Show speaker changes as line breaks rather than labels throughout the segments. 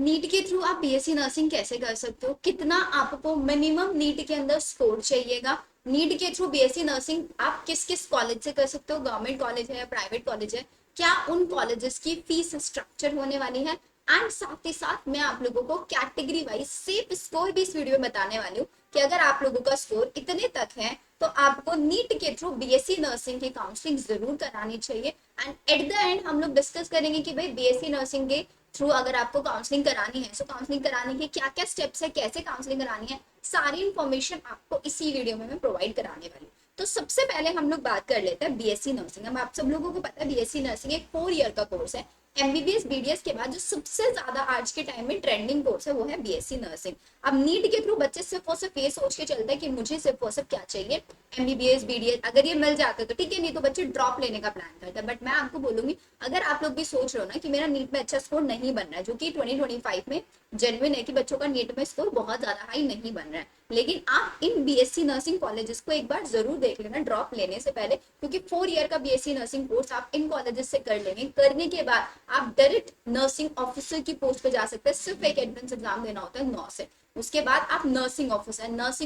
NEET के through आप BSc nursing कैसे कर सकते हो, कितना आपको मिनिमम नीट के अंदर स्कोर चाहिएगा, नीट के थ्रू बीएससी नर्सिंग आप किस किस कॉलेज से कर सकते हो, गवर्नमेंट कॉलेज है या प्राइवेट कॉलेज है, क्या उन कॉलेजेस की फीस स्ट्रक्चर होने वाली है, एंड साथ ही साथ मैं आप लोगों को कैटेगरी वाइज सेफ स्कोर भी इस वीडियो में बताने वाली हूँ कि अगर आप लोगों का स्कोर इतने तक है तो आपको नीट के थ्रू बीएससी नर्सिंग की काउंसलिंग जरूर करानी चाहिए। एंड एट द एंड हम लोग डिस्कस करेंगे कि भाई बीएससी नर्सिंग के थ्रू अगर आपको काउंसलिंग करानी है तो काउंसलिंग कराने के क्या क्या स्टेप्स है, कैसे काउंसलिंग करानी है, सारी इंफॉर्मेशन आपको इसी वीडियो में मैं प्रोवाइड कराने वाली हूँ। तो सबसे पहले हम लोग बात कर लेते हैं बीएससी नर्सिंग। अब आप सब लोगों को पता है बीएससी नर्सिंग एक 4 ईयर का कोर्स है। एमबीबीएस बीडीएस के बाद जो सबसे ज्यादा आज के टाइम में ट्रेंडिंग कोर्स है वो है बीएससी नर्सिंग। अब नीट के थ्रू बच्चे सिर्फ और सिर्फ ये सोच के चलते हैं कि मुझे सिर्फ और सिर्फ क्या चाहिए, एमबीबीएस बीडीएस, अगर ये मिल जाता है तो ठीक है, नहीं तो बच्चे ड्रॉप लेने का प्लान करते हैं। बट मैं आपको बोलूंगी अगर आप लोग भी सोच रहे हो ना कि मेरा नीट में अच्छा स्कोर नहीं बन रहा है, जो कि 2025 में जेन्युइन है कि बच्चों का नीट में स्कोर बहुत ज्यादा हाई नहीं बन रहा है, लेकिन आप इन बीएससी नर्सिंग कॉलेजेस को एक बार जरूर देख लेना ड्रॉप लेने से पहले, क्योंकि 4 ईयर का बीएससी नर्सिंग कोर्स आप इन कॉलेजेस से कर लेंगे। करने के बाद आप डायरेक्ट नर्सिंग ऑफिसर की पोस्ट पे जा सकते हैं, सिर्फ एक एंट्रेंस एग्जाम देना होता है 9 से। उसके बाद आप नर्सिंग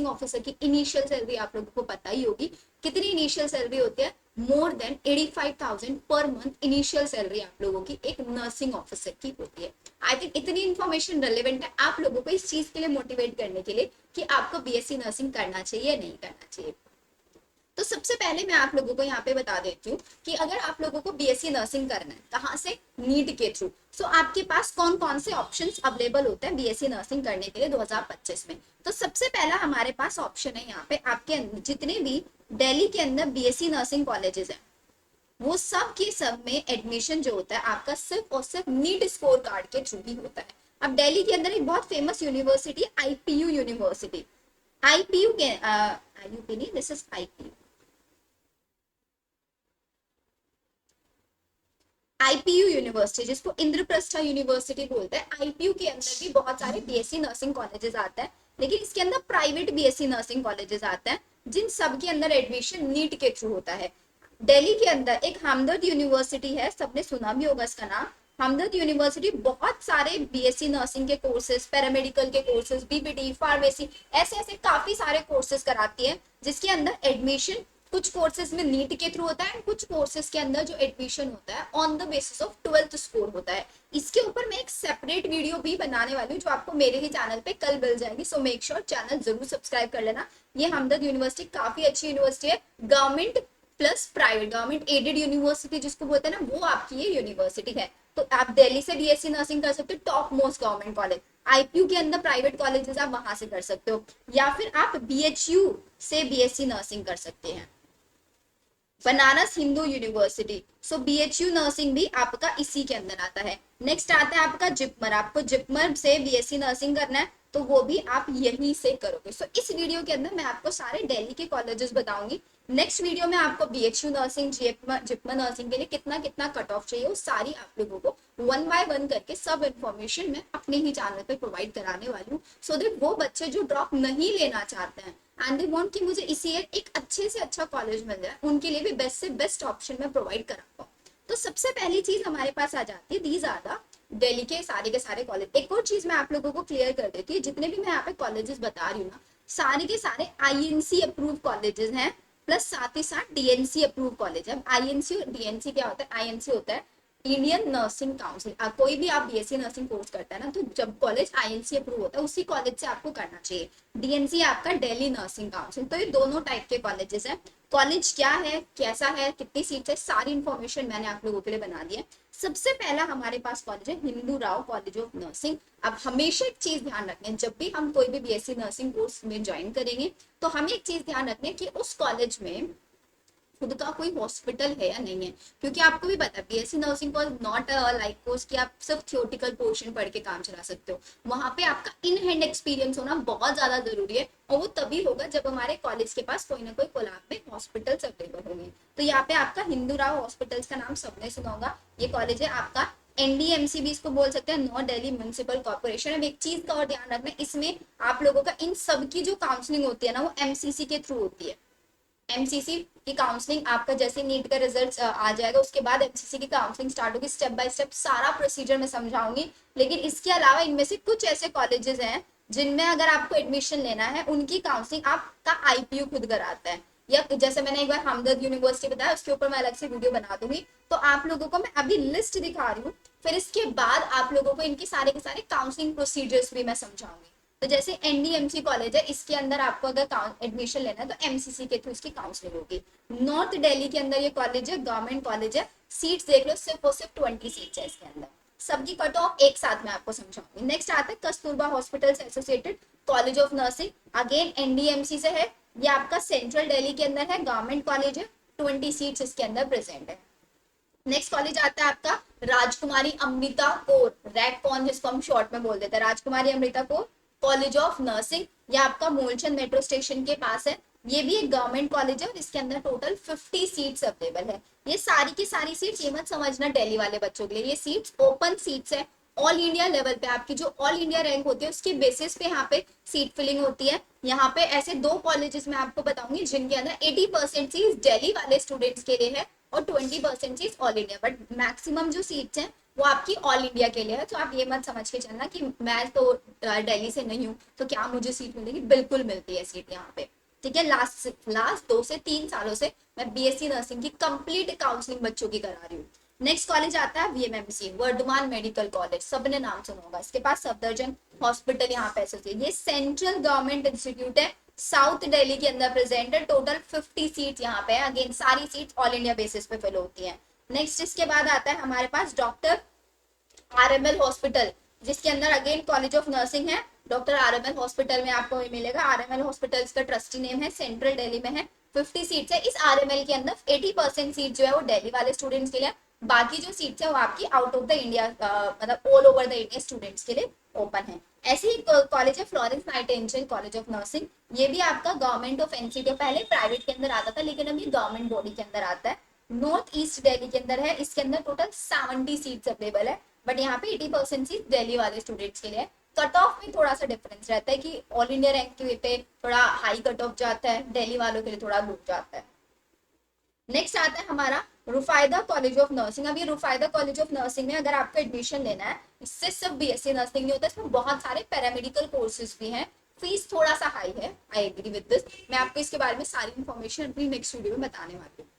ऑफिसर की इनिशियल सैलरी आप लोगों को पता ही होगी कितनी इनिशियल सैलरी होती है, more than 85,000 per month initial salary आप लोगों की एक नर्सिंग ऑफिसर की होती है। आई थिंक इतनी इन्फॉर्मेशन रेलेवेंट है आप लोगों को इस चीज के लिए मोटिवेट करने के लिए कि आपको बीएससी नर्सिंग करना चाहिए या नहीं करना चाहिए। तो सबसे पहले मैं आप लोगों को यहाँ पे बता देती हूँ कि अगर आप लोगों को बीएससी नर्सिंग करना है कहाँ से, नीट के थ्रू, सो आपके पास कौन कौन से ऑप्शंस अवेलेबल होते हैं बीएससी नर्सिंग करने के लिए 2025 में। तो सबसे पहला हमारे पास ऑप्शन है यहाँ पे आपके जितने भी दिल्ली के अंदर बीएससी नर्सिंग कॉलेजेस हैं वो सब के सब में एडमिशन जो होता है आपका सिर्फ और सिर्फ नीट स्कोर कार्ड के थ्रू ही होता है। अब दिल्ली के अंदर एक बहुत फेमस यूनिवर्सिटी है आईपीयू यूनिवर्सिटी। आईपीयू के आईयूपी नहीं, this is IPU, IPU university जिसको इंद्रप्रस्था यूनिवर्सिटी बोलते हैं। आईपीयू के अंदर भी बहुत सारे बीएससी नर्सिंग कॉलेजेस आते हैं, लेकिन इसके अंदर प्राइवेट बीएससी नर्सिंग कॉलेजेस आते हैं जिन सब के अंदर एडमिशन नीट के थ्रू होता है। दिल्ली के अंदर एक हमदर्द यूनिवर्सिटी है, सबने सुना भी होगा इसका नाम। हमदर्द यूनिवर्सिटी बहुत सारे बीएससी नर्सिंग के कोर्सेज, पैरामेडिकल के कोर्सेज, बीपीटी, फार्मेसी, ऐसे ऐसे काफी सारे कोर्सेज कराती है जिसके अंदर एडमिशन कुछ कोर्सेज में नीट के थ्रू होता है एंड कुछ कोर्सेज के अंदर जो एडमिशन होता है on the basis of 12th score होता है। इसके ऊपर मैं एक सेपरेट वीडियो भी बनाने वाली हूँ जो आपको मेरे ही चैनल पे कल मिल जाएगी, सो मेक श्योर चैनल जरूर सब्सक्राइब कर लेना। ये हमदर्द यूनिवर्सिटी काफी अच्छी यूनिवर्सिटी है, government plus private, government aided university जिसको बोलते हैं ना, वो आपकी ये यूनिवर्सिटी है। तो आप दिल्ली से बीएससी नर्सिंग कर सकते हो, top most government college. IPU के अंदर प्राइवेट कॉलेजेस आप वहां से कर सकते हो, या फिर आप बीएचयू से बीएससी नर्सिंग कर सकते हैं, बनारस हिंदू यूनिवर्सिटी। सो बीएचयू नर्सिंग भी आपका इसी के अंदर आता है। नेक्स्ट आता है आपका जिपमर, आपको जिपमर से बीएससी नर्सिंग करना है तो वो भी आप यहीं से करोगे। सो इस वीडियो के अंदर मैं आपको सारे दिल्ली के कॉलेजेस बताऊंगी। नेक्स्ट वीडियो में आपको बीएचयू नर्सिंग, जिपमर नर्सिंग के लिए कितना कितना कट ऑफ चाहिए वो सारी आप लोगों को वन बाय वन करके सब इन्फॉर्मेशन मैं अपने ही चैनल पे प्रोवाइड कराने वाली हूँ, सो दैट वो बच्चे जो ड्रॉप नहीं लेना चाहते हैं एंड दे वांट कि मुझे इसी ईयर एक अच्छे से अच्छा कॉलेज मिल जाए, उनके लिए भी बेस्ट से बेस्ट ऑप्शन मैं प्रोवाइड करा पाऊँ। तो सबसे पहली चीज हमारे पास आ जाती है दीज आर द दिल्ली के सारे कॉलेज। एक और चीज मैं आप लोगों को क्लियर कर देती हूँ, जितने भी मैं यहाँ पे कॉलेजेस बता रही हूँ ना, सारे के सारे आईएनसी अप्रूव कॉलेजेस हैं, प्लस साथ ही साथ डीएनसी अप्रूव कॉलेज है। आईएनसी और डीएनसी क्या होता है, आईएनसी होता है इंडियन नर्सिंग काउंसिल। कोई भी आप बीएससी नर्सिंग कोर्स करता है ना, तो जब कॉलेज आईएनसी अप्रूव होता है उसी कॉलेज से आपको करना चाहिए। डीएनसी आपका दिल्ली नर्सिंग काउंसिल। तो ये दोनों टाइप के कॉलेजेस हैं। कॉलेज क्या है, कैसा है, कितनी सीट है, सारी इंफॉर्मेशन मैंने आप लोगों के लिए बना दी है। सबसे पहला हमारे पास कॉलेज है Hindu Rao college of nursing. अब हमेशा एक चीज ध्यान रखने, जब भी हम कोई भी बीएससी नर्सिंग कोर्स में ज्वाइन करेंगे तो हमें एक चीज ध्यान रखने कि उस कॉलेज में खुद का कोई हॉस्पिटल है या नहीं है, क्योंकि आपको भी पता है BSc nursing course not like course कि आप सिर्फ थियोटिकल पोर्शन पढ़ के काम चला सकते हो। वहां पे आपका इन हैंड एक्सपीरियंस होना बहुत ज्यादा जरूरी है, और वो तभी होगा जब हमारे कॉलेज के पास कोई ना कोई कोलैब में हॉस्पिटल्स अवेलेबल होंगे। तो यहाँ पे आपका हिंदू राव हॉस्पिटल्स का नाम सबने सुना होगा। ये कॉलेज है आपका एनडीएमसी भी इसको बोल सकते हैं, नॉर्थ दिल्ली म्युनिसिपल कॉर्पोरेशन। अब एक चीज का और ध्यान रखना, इसमें आप लोगों का इन सब की जो काउंसलिंग होती है ना वो एमसीसी के थ्रू होती है। एमसीसी की काउंसलिंग आपका जैसे नीट का रिजल्ट आ जाएगा उसके बाद एमसीसी की काउंसलिंग स्टार्ट होगी, स्टेप बाय स्टेप सारा प्रोसीजर मैं समझाऊंगी। लेकिन इसके अलावा इनमें से कुछ ऐसे कॉलेजेस हैं जिनमें अगर आपको एडमिशन लेना है उनकी काउंसलिंग आपका आईपीयू खुद कराता है, या जैसे मैंने एक बार हमदर्द यूनिवर्सिटी बताया उसके ऊपर मैं अलग से वीडियो बना दूंगी। तो आप लोगों को मैं अभी लिस्ट दिखा रही हूँ, फिर इसके बाद आप लोगों को इनके सारे के सारे काउंसलिंग प्रोसीजर्स भी मैं समझाऊंगी। तो जैसे एनडीएमसी कॉलेज है, इसके अंदर आपको अगर एडमिशन लेना है तो एमसीसी के थ्रू इसकी काउंसलिंग होगी। नॉर्थ दिल्ली के अंदर ये कॉलेज है, गवर्नमेंट कॉलेज है, सीट्स देख लो सिर्फ और सिर्फ 20 सीट्स है इसके अंदर। सबकी कट ऑफ एक साथ में आपको समझाऊंगी। नेक्स्ट आता है कस्तूरबा हॉस्पिटल से associated college of nursing, again NDMC से है, ये आपका सेंट्रल दिल्ली के अंदर है, गवर्नमेंट कॉलेज है, 20 सीट्स इसके अंदर प्रेजेंट है। नेक्स्ट कॉलेज आता है आपका राजकुमारी अमृता कौर, रैक कॉन जिसको हम शॉर्ट में बोल देते हैं, राजकुमारी Amrita Kaur college of nursing, ये आपका मूलचंद मेट्रो स्टेशन के पास है। ये भी एक गवर्नमेंट कॉलेज है और इसके अंदर टोटल 50 सीट्स अवेलेबल है। ये सारी की सारी सीट्स, ये मत समझना दिल्ली वाले बच्चों के लिए, ये सीट्स ओपन सीट्स है। ऑल इंडिया लेवल पे आपकी जो ऑल इंडिया रैंक होती है उसके बेसिस पे यहाँ पे सीट फिलिंग होती है। यहाँ पे ऐसे दो कॉलेजेस मैं आपको बताऊंगी जिनके अंदर 80% सीट दिल्ली वाले स्टूडेंट्स के लिए है और 20% seat all India, but maximum जो सीट्स हैं वो आपकी ऑल इंडिया के लिए है। तो आप ये मत समझ के चलना कि मैं तो दिल्ली से नहीं हूँ तो क्या मुझे सीट मिलेगी, बिल्कुल मिलती है सीट यहाँ पे। ठीक है, लास्ट 2 से 3 सालों से मैं बीएससी नर्सिंग की कंप्लीट काउंसलिंग बच्चों की करा रही हूँ। नेक्स्ट कॉलेज आता है वीएमएमसी, वर्धमान मेडिकल कॉलेज, सबने नाम सुना होगा, इसके पास सफदरजंग हॉस्पिटल यहाँ पे एसोसिएट, ये सेंट्रल गवर्नमेंट इंस्टीट्यूट है, साउथ दिल्ली के अंदर प्रेजेंट है, टोटल 50 सीट यहाँ पे है, अगेन सारी सीट ऑल इंडिया बेसिस पे फिल होती है। नेक्स्ट इसके बाद आता है हमारे पास डॉक्टर आरएमएल हॉस्पिटल, जिसके अंदर अगेन कॉलेज ऑफ नर्सिंग है, डॉक्टर आरएमएल हॉस्पिटल में आपको मिलेगा। आरएमएल हॉस्पिटल का ट्रस्टी नेम है, सेंट्रल दिल्ली में है, 50 सीट्स है। इस आरएमएल के अंदर 80% सीट जो है वो दिल्ली वाले स्टूडेंट्स के लिए, बाकी जो सीट्स है वो आपकी आउट ऑफ द इंडिया मतलब all over the India students के लिए ओपन है। ऐसे ही कॉलेज है Florence Nightingale college of nursing, ये भी आपका गवर्नमेंट ऑफ एनसीटी, पहले प्राइवेट के अंदर आता था लेकिन अभी गवर्नमेंट बॉडी के अंदर आता है, नॉर्थ ईस्ट दिल्ली के अंदर है। इसके अंदर टोटल 70 सीट्स अवेलेबल है, बट यहाँ पे 80% सीट दिल्ली वाले स्टूडेंट्स के लिए। कट ऑफ में थोड़ा सा डिफरेंस रहता है कि ऑल इंडिया रैंक के पे थोड़ा हाई कट ऑफ जाता है, दिल्ली वालों के लिए थोड़ा लो जाता है। नेक्स्ट आता है हमारा रुफायदा कॉलेज ऑफ नर्सिंग। अब ये रुफायदा कॉलेज ऑफ नर्सिंग में अगर आपको एडमिशन लेना है, इससे सिर्फ बीएससी नर्सिंग नहीं होता, इसमें बहुत सारे पैरामेडिकल कोर्सेज भी हैं, फीस थोड़ा सा हाई है, आई एग्री विद दिस, मैं आपको इसके बारे में सारी इन्फॉर्मेशन अपनी नेक्स्ट वीडियो में बताने वाली हूँ।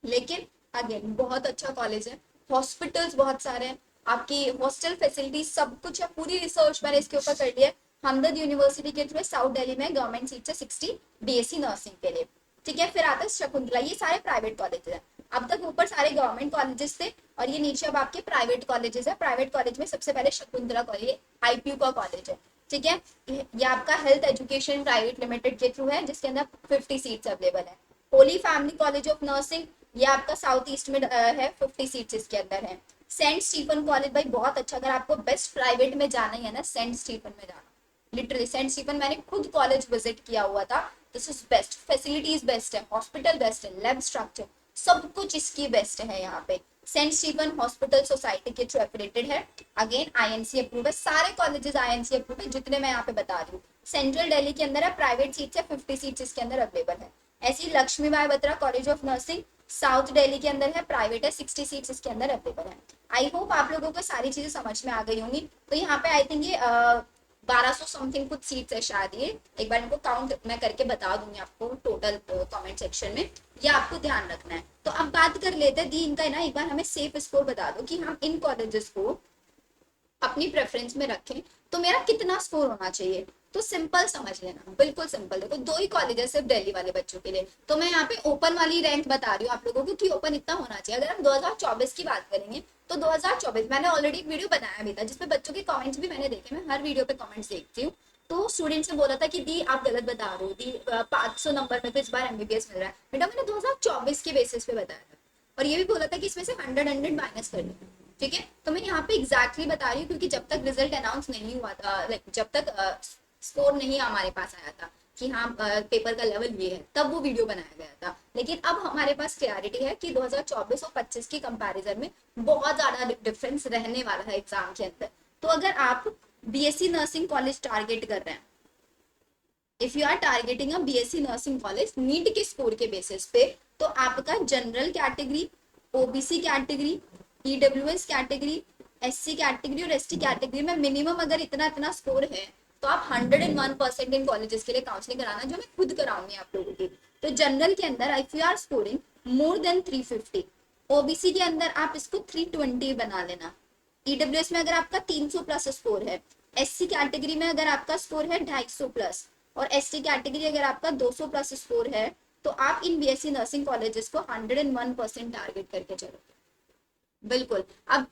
लेकिन अगेन बहुत अच्छा कॉलेज है, हॉस्पिटल्स बहुत सारे हैं, आपकी हॉस्टल फैसिलिटी सब कुछ है, पूरी रिसर्च मैंने इसके ऊपर कर ली है। हमदर्द यूनिवर्सिटी के थ्रू साउथ दिल्ली में गवर्नमेंट सीट है 60 बीएससी नर्सिंग के लिए। ठीक है, फिर आता है शकुंतला, ये सारे प्राइवेट कॉलेज है, अब तक ऊपर सारे गवर्नमेंट कॉलेजेस थे और ये नीचे अब आपके प्राइवेट कॉलेजेस है। प्राइवेट कॉलेज में सबसे पहले शकुंतला कॉलेज आईपीयू का कॉलेज है। ठीक है, ये आपका हेल्थ एजुकेशन प्राइवेट लिमिटेड के थ्रू है जिसके अंदर 50 सीट्स अवेलेबल है। Holi family college of nursing, ये आपका साउथ ईस्ट में है, 50 सीट्स इसके अंदर है। सेंट स्टीफन कॉलेज, भाई बहुत अच्छा, अगर आपको बेस्ट प्राइवेट में जाना ही है ना, सेंट स्टीफन में जाना, लिटरली सेंट स्टीफन मैंने खुद कॉलेज विजिट किया हुआ था, this is best, facilities best है, हॉस्पिटल बेस्ट है, लैब स्ट्रक्चर सब कुछ इसकी बेस्ट है यहाँ पे। सेंट स्टीफन हॉस्पिटल सोसाइटी के थ्रू एफिलेटेड है, अगेन आईएनसी अप्रूव है, सारे कॉलेजेस आईएनसी अप्रूव है जितने मैं यहाँ पे बता रही हूँ। सेंट्रल दिल्ली के अंदर है, प्राइवेट सीट्स है, 50 सीट्स इसके अंदर अवेलेबल है। ऐसी Lakshmibai Batra college of nursing south Delhi के अंदर है, प्राइवेट है, 60 सीट्स इसके अंदर अवेलेबल है। आई होप आप लोगों को सारी चीजें समझ में आ गई होंगी। तो यहाँ पे आई थिंक ये 1200 समथिंग कुछ सीट्स है शायद, ये एक बार इनको काउंट मैं करके बता दूंगी आपको टोटल कमेंट सेक्शन में, ये आपको ध्यान रखना है। तो अब बात कर लेते हैं दी इनका ना, एक बार हमें सेफ स्कोर बता दो कि हम इन कॉलेजेस को अपनी प्रेफरेंस में रखें तो मेरा कितना स्कोर होना चाहिए। तो सिंपल समझ लेना, बिल्कुल सिंपल। देखो दो ही कॉलेज है सिर्फ दिल्ली वाले बच्चों के लिए, तो मैं यहाँ पे ओपन वाली रैंक बता रही हूँ आप लोगों को कि ओपन इतना होना चाहिए। अगर हम 2024 की बात करेंगे तो 2024 मैंने ऑलरेडी एक वीडियो बनाया भी था जिसपे बच्चों के कमेंट्स भी मैंने देखे, मैं हर वीडियो पे कमेंट्स देखती हूँ। तो स्टूडेंट्स ने बोला था कि दी आप गलत बता रहे हो, दी 500 नंबर में तो इस बार एमबीबीएस मिल रहा है। बेटा मैंने 2024 के बेसिस पे बताया था और ये भी बोला था कि इसमें से 100 माइनस कर लो। ठीक है, तो मैं यहाँ पे एग्जैक्टली बता रही हूँ क्योंकि जब तक रिजल्ट अनाउंस नहीं हुआ था, जब तक स्कोर नहीं हमारे पास आया था कि हाँ पेपर का लेवल ये है, तब वो वीडियो बनाया गया था। लेकिन अब हमारे पास क्लैरिटी है कि 2024 और 25 की कंपैरिजन में बहुत ज्यादा डिफरेंस रहने वाला है एग्जाम के अंदर। तो अगर आप बीएससी नर्सिंग कॉलेज टारगेट कर रहे हैं if you are targeting a BSc nursing college NEET के स्कोर के बेसिस पे, तो आपका general category, OBC category, EWS category, SC category और एसटी कैटेगरी में मिनिमम अगर इतना इतना स्कोर है तो आप 101% इन कॉलेजेस के लिए काउंसलिंग कराना, जो मैं खुद कराऊंगी आप लोगों की। तो जनरल के अंदर if you are scoring more than 350, OBC के अंदर आप इसको 320 बना लेना, ईडब्ल्यूएस में अगर आपका 300 प्लस स्कोर है, एससी कैटेगरी में अगर आपका स्कोर है 250 प्लस और एसटी कैटेगरी अगर आपका 200 प्लस स्कोर है, तो आप इन बीएससी नर्सिंग कॉलेजेस को 101% टारगेट करके चलोगे। बिल्कुल। अब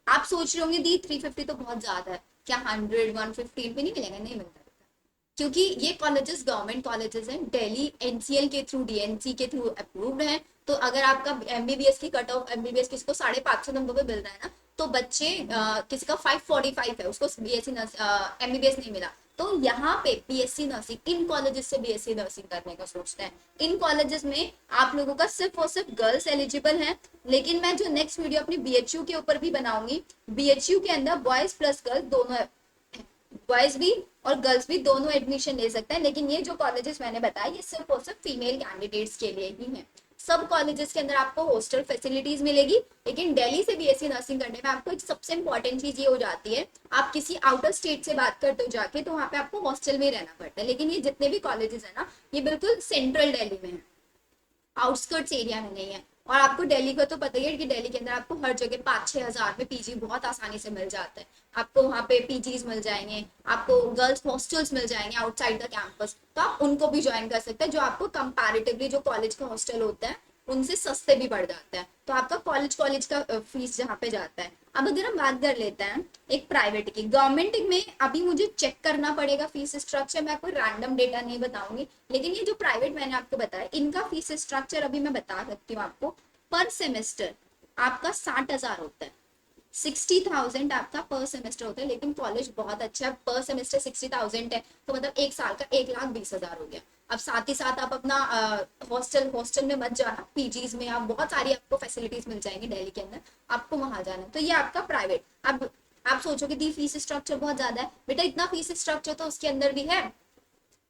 आप सोच रहे होंगे दी 350 तो बहुत ज्यादा है, क्या 100 115 पे नहीं मिलेगा? नहीं मिलता, क्योंकि ये कॉलेजेस गवर्नमेंट कॉलेजेस हैं, दिल्ली एनसीएल के थ्रू, डीएनसी के थ्रू अप्रूव्ड हैं। तो अगर आपका एमबीबीएस की कट ऑफ, एमबीबीएस किसी को 550 नंबर पे मिल रहा है ना, तो बच्चे किसी का 545 है, उसको बीएससी एमबीबीएस नहीं मिला, तो यहाँ पे बीएससी नर्सिंग इन कॉलेजेस से बीएससी नर्सिंग करने का सोचते हैं। इन कॉलेजेस में आप लोगों का सिर्फ और सिर्फ गर्ल्स एलिजिबल है, लेकिन मैं जो नेक्स्ट वीडियो अपनी बीएचयू के ऊपर भी बनाऊंगी, बीएचयू के अंदर बॉयज प्लस गर्ल्स दोनों, बॉयज भी और गर्ल्स भी दोनों एडमिशन ले सकते हैं। लेकिन ये जो कॉलेजेस मैंने बताया ये सिर्फ और सिर्फ फीमेल कैंडिडेट्स के लिए ही है। सब कॉलेजेस के अंदर आपको हॉस्टल फैसिलिटीज मिलेगी, लेकिन दिल्ली से बीएससी नर्सिंग करने में आपको एक सबसे इंपॉर्टेंट चीज ये हो जाती है, आप किसी आउटर स्टेट से बात करते हो जाके, तो वहाँ पे आपको हॉस्टल में रहना पड़ता है। लेकिन ये जितने भी कॉलेजेस है ना, ये बिल्कुल सेंट्रल दिल्ली में है, आउटस्कर्ट्स एरिया में नहीं है। और आपको दिल्ली का तो पता ही है कि दिल्ली के अंदर आपको हर जगह 5-6 हजार में पीजी बहुत आसानी से मिल जाता है। आपको वहाँ पे पीजीज मिल जाएंगे, आपको गर्ल्स हॉस्टल्स मिल जाएंगे आउटसाइड द कैंपस, तो आप उनको भी ज्वाइन कर सकते हैं, जो आपको कंपैरेटिवली जो कॉलेज का हॉस्टल होता है उनसे सस्ते भी पड़ जाते हैं। तो आपका कॉलेज का फीस जहाँ पे जाता है। अब अगर हम बात कर लेते हैं एक प्राइवेट की, गवर्नमेंट में अभी मुझे चेक करना पड़ेगा फीस स्ट्रक्चर, मैं कोई रैंडम डेटा नहीं बताऊंगी, लेकिन ये जो प्राइवेट मैंने आपको बताया इनका फीस स्ट्रक्चर अभी मैं बता सकती हूँ आपको। पर सेमेस्टर आपका 60,000 होता है, 60,000 आपका पर सेमेस्टर होता है। लेकिन कॉलेज बहुत अच्छा है, पर सेमेस्टर 60,000 है तो मतलब एक साल का 1,20,000 हो गया। अब साथ ही साथ आप अपना हॉस्टल में मत जाना, पीजीज में आप बहुत सारी आपको फैसिलिटीज मिल जाएंगी दिल्ली के अंदर, आपको वहां जाना। तो ये आपका प्राइवेट। अब आप सोचोगे दी फीस स्ट्रक्चर बहुत ज्यादा है, बेटा इतना फीस स्ट्रक्चर तो उसके अंदर भी है।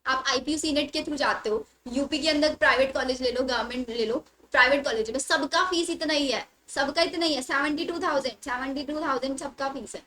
आप आईपीयू सीनेट के थ्रू जाते हो, यूपी के अंदर प्राइवेट कॉलेज ले लो, गवर्नमेंट ले लो, प्राइवेट कॉलेज में सबका फीस इतना ही है, सबका इतना ही है, 72,000 सबका फीस है,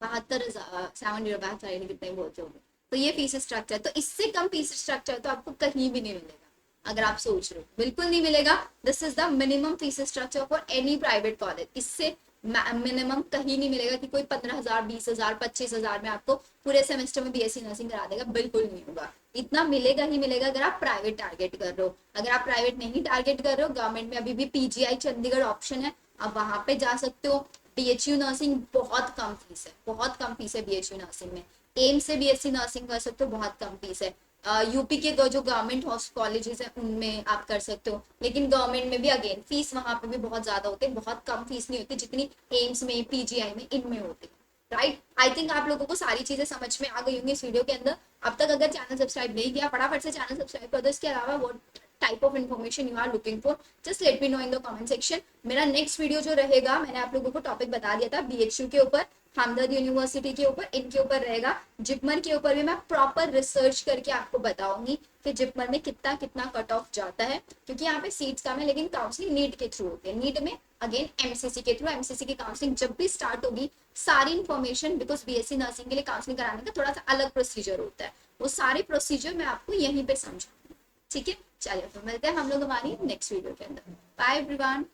72,000, 70 कितने बोलते होंगे। तो ये फीस स्ट्रक्चर, तो इससे कम फीस स्ट्रक्चर तो आपको कहीं भी नहीं मिलेगा। अगर आप सोच रहे हो, बिल्कुल नहीं मिलेगा। This is the minimum fees structure for any private college. इससे मिनिमम कहीं नहीं मिलेगा कि कोई 15,000, 20,000, 25,000 में आपको पूरे सेमेस्टर में बीएससी नर्सिंग करा देगा, बिल्कुल नहीं होगा। इतना मिलेगा ही मिलेगा अगर आप प्राइवेट टारगेट कर रहे हो। अगर आप प्राइवेट नहीं टारगेट कर रहे हो, गवर्नमेंट में अभी भी पीजीआई चंडीगढ़ ऑप्शन है, आप वहां पे जा सकते हो। बीएचयू नर्सिंग बहुत कम फीस है, बहुत कम फीस है बीएचयू नर्सिंग में। एम से बीएससी नर्सिंग कर सकते हो, बहुत कम फीस है। यूपी के जो गवर्नमेंट कॉलेजेस है उनमें आप कर सकते हो, लेकिन गवर्नमेंट में भी अगेन फीस वहां पे भी बहुत ज्यादा होती है, बहुत कम फीस नहीं होती जितनी एम्स में, पीजीआई में, इनमें होती है। राइट, आई थिंक आप लोगों को सारी चीजें समझ में आ गई होंगी इस वीडियो के अंदर। अब तक अगर चैनल सब्सक्राइब नहीं किया, फटाफट से चैनल सब्सक्राइब कर दो। इसके अलावा वो type of information you are looking for, just let me know in the comment section. मेरा नेक्स्ट वीडियो जो रहेगा, मैंने आप लोगों को टॉपिक बता दिया था बीएचयू के ऊपर, हमदर्द यूनिवर्सिटी के ऊपर, इनके ऊपर रहेगा। जिपमर के ऊपर भी मैं प्रॉपर रिसर्च करके आपको बताऊंगी कि जिपमर में कितना कितना कट ऑफ जाता है, क्योंकि यहाँ पे सीट्स कम है, लेकिन काउंसलिंग नीट के थ्रू होती है। नीट में अगेन एमसीसी के थ्रू, एमसीसी की काउंसलिंग जब भी स्टार्ट होगी, सारी इन्फॉर्मेशन, बिकॉज बीएससी नर्सिंग के लिए काउंसलिंग कराने का थोड़ा सा अलग प्रोसीजर होता है, वो सारे प्रोसीजर मैं आपको यहीं पे समझाऊंगी। ठीक है, चलिए तो मिलते हैं हम लोग हमारी नेक्स्ट वीडियो के अंदर। Bye everyone.